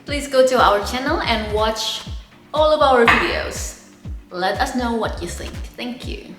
Please go to our channel and watch all of our videos. Let us know what you think. Thank you.